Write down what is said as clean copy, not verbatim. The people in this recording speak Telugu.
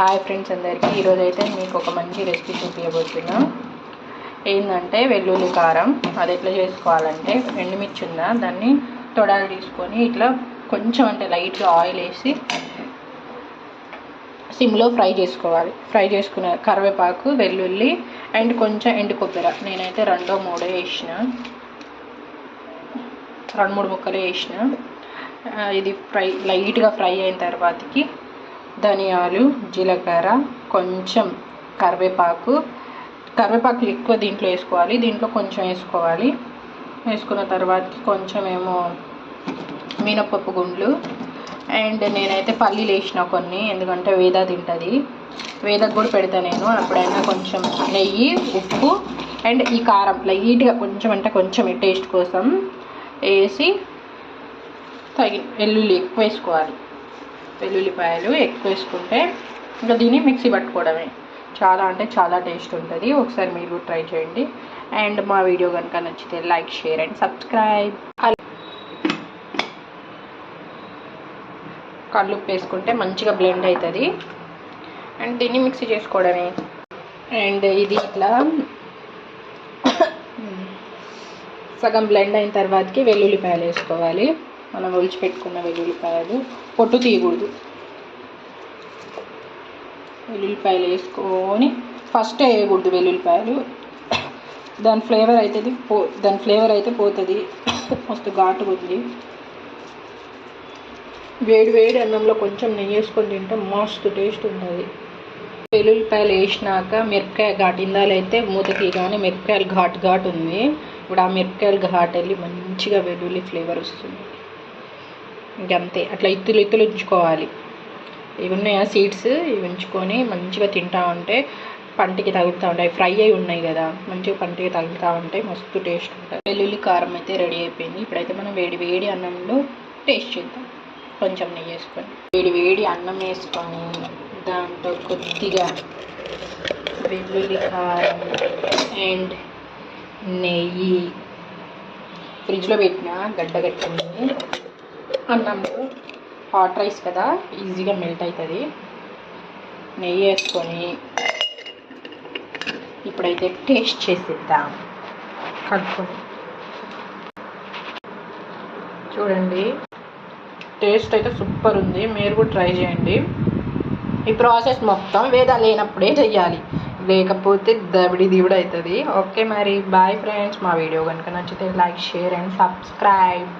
హాయ్ ఫ్రెండ్స్ అందరికీ ఈరోజు అయితే మీకు ఒక మంచి రెసిపీ చూపించబోతున్నా. ఏంటంటే వెల్లుల్లి కారం. అది ఎట్లా చేసుకోవాలంటే ఎండుమిర్చి ఉందా దాన్ని తొడాలు తీసుకొని ఇట్లా కొంచెం అంటే లైట్గా ఆయిల్ వేసి సిమ్లో ఫ్రై చేసుకోవాలి. ఫ్రై చేసుకున్న కరివేపాకు, వెల్లుల్లి అండ్ కొంచెం ఎండు కొబ్బరి. నేనైతే 2-3 వేసిన, 2-3 ముక్కలు వేసిన. ఇది లైట్గా ఫ్రై అయిన తర్వాతకి ధనియాలు, జీలకర్ర, కొంచెం కరివేపాకు ఎక్కువ దీంట్లో వేసుకోవాలి, దీంట్లో కొంచెం వేసుకోవాలి. వేసుకున్న తర్వాతకి కొంచెం ఏమో మినపప్పు గుండ్లు అండ్ నేనైతే పల్లీలు వేసిన కొన్ని, ఎందుకంటే వేద తింటుంది, వేదకు కూడా పెడతా నేను. అప్పుడైనా కొంచెం నెయ్యి, ఉప్పు అండ్ ఈ కారం లైట్గా కొంచెం అంటే కొంచెం టేస్ట్ కోసం వేసి వెల్లుల్లి ఎక్కువ వేసుకోవాలి. వెల్లుల్లిపాయలు ఎక్కువ వేసుకుంటే ఇంకా దీన్ని మిక్సీ పట్టుకోవడమే. చాలా అంటే చాలా టేస్ట్ ఉంటుంది. ఒకసారి మీరు ట్రై చేయండి. అండ్ మా వీడియో కనుక నచ్చితే లైక్, షేర్ అండ్ సబ్స్క్రైబ్. కల్లుప్పు వేసుకుంటే మంచిగా బ్లెండ్ అవుతుంది అండ్ దీన్ని మిక్సీ చేసుకోవడమే. అండ్ ఇది ఇట్లా సగం బ్లెండ్ అయిన తర్వాతకి వెల్లుల్లిపాయలు వేసుకోవాలి. మనం ఒలిచిపెట్టుకున్న వెల్లుల్లిపాయలు, పొట్టు తీయకూడదు. వెల్లుల్లిపాయలు వేసుకొని ఫస్ట్ వేయకూడదు వెల్లుల్లిపాయలు, దాని ఫ్లేవర్ అయితే పోతుంది. మస్తు ఘాటుగా ఉంది. వేడి అన్నంలో కొంచెం నెయ్యి వేసుకొని తింటే మస్తు టేస్ట్ ఉంటుంది. వెల్లుల్లిపాయలు వేసినాక మిరపకాయ ఘాటు ఇందాలు అయితే మూత తీయగానే మిరపకాయలు ఘాటు ఉంది. ఇప్పుడు ఆ మిరపకాయలు ఘాటు వెళ్ళి మంచిగా వెల్లుల్లి ఫ్లేవర్ వస్తుంది. ఇంకంతే, అట్లా ఇత్తులు ఉంచుకోవాలి. ఇవి ఉన్నాయా సీడ్స్, ఇవి ఉంచుకొని మంచిగా తింటా ఉంటే పంటికి తగులుతూ ఉంటాయి. ఫ్రై అయి ఉన్నాయి కదా, మంచిగా పంటికి తగులుతూ ఉంటాయి, మస్తు టేస్ట్ ఉంటుంది. వెల్లుల్లి కారం అయితే రెడీ అయిపోయింది. ఇప్పుడైతే మనం వేడి అన్నంలో టేస్ట్ చేద్దాం. కొంచెం నెయ్యి వేసుకొని వేడి అన్నం వేసుకొని దాంట్లో కొద్దిగా వెల్లుల్లి కారం అండ్ నెయ్యి, ఫ్రిడ్జ్లో పెట్టిన గడ్డగట్టింది అన్నంలో. హాట్ రైస్ కదా, ఈజీగా మెల్ట్ అవుతుంది. నెయ్యి వేసుకొని ఇప్పుడైతే టేస్ట్ చేసిద్దాం. కలుపుకొని చూడండి, టేస్ట్ అయితే సూపర్ ఉంది. మీరు కూడా ట్రై చేయండి. ఈ ప్రాసెస్ మొత్తం వేద లేనప్పుడే చెయ్యాలి, లేకపోతే దబిడి అవుతుంది. ఓకే మరి బాయ్ ఫ్రెండ్స్. మా వీడియో కనుక నచ్చితే లైక్, షేర్ అండ్ సబ్స్క్రైబ్.